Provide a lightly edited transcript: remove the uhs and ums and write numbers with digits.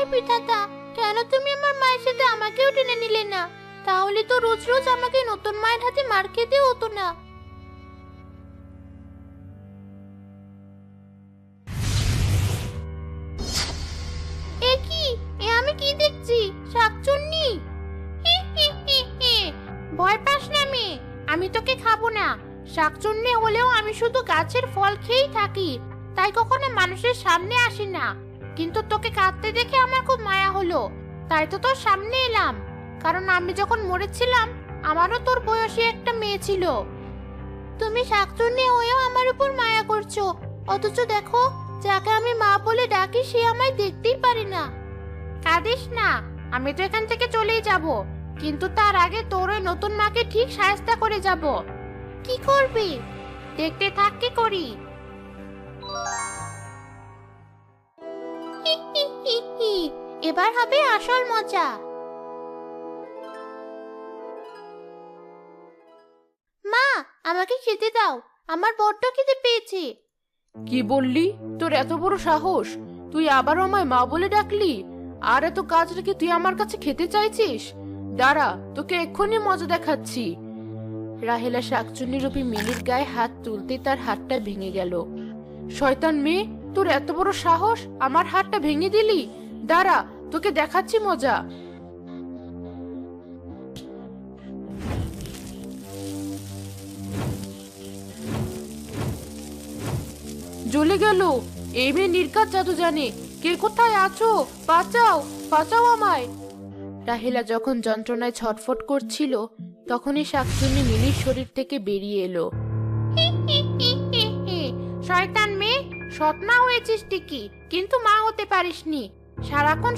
হায় বিধাতা, কেন তুমি আমার মায়ের সাথে আমাকেও টেনে নিলে না? তাহলে তো রোজ রোজ আমাকে নতুন মায়ের হাতে মার খেতে হতো না। এ কি? এ আমি কি দেখছি? শাকচুন্নি! হি হি হি হি। ভয় পাস না মেয়ে, আমি তোকে খাবো না। শাকচুন্নি হলেও আমি শুধু গাছের ফল খেয়েই থাকি, তাই কখনো মানুষের সামনে আসি না। কিন্তু তোকে কাঁদতে দেখে আমার খুব মায়া হলো, তাই তো তোর সামনে এলাম। কারণ আমি যখন মরেছিলাম, আমারও তোর বয়সী একটা মেয়ে ছিল। তুমি শাকচুন্নি হয়েও আমার উপর মায়া করছো, অথচ দেখো, যাকে আমি মা বলে ডাকি সে আমায় দেখতেই পারে না। কাঁদিস না, আমি তো এখান থেকে চলেই যাব, কিন্তু তার আগে তোর ওই নতুন মাকে ঠিক শায়েস্তা করে যাব। কি করবি? দেখতে থাক কি করি। হি হি হি হি। এবার হবে আসল মজা। মা, আমাকে খেতে দাও, আমার বড্ড খিদে পেয়েছে। কি বললি? তোর এত বড় সাহস! তুই আবারও আমায় মা বলে ডাকলি? আর এত কাজ রেখে তুই আমার কাছে খেতে চাইছিস? দাঁড়া, তোকে এক্ষুনি মজা দেখাচ্ছি। রাহেলা শাকচুন্নি রূপী মিলির গায়ে হাত তুলতে তার হাতটা ভেঙে গেল। শয়তান মেয়ে, তোর এত বড় সাহস, আমার হাতটা ভেঙে দিলি? দাঁড়া, তোকে দেখাচ্ছি মজা। জ্বলে গেল! এই মেয়ে নির্ঘাত জাদু জানে। কে কোথায় আছো? বাঁচাও, বাঁচাও আমায়! রাহেলা যখন যন্ত্রণায় ছটফট করছিল, তখনই শাকচুন্নি মিলির শরীর থেকে বেরিয়ে এলো। হি হি হি হি হি। শয়তান মেয়ে, সৎ মা হয়েছিস ঠিকই, কিন্তু মা হতে পারিসনি। সারাক্ষণ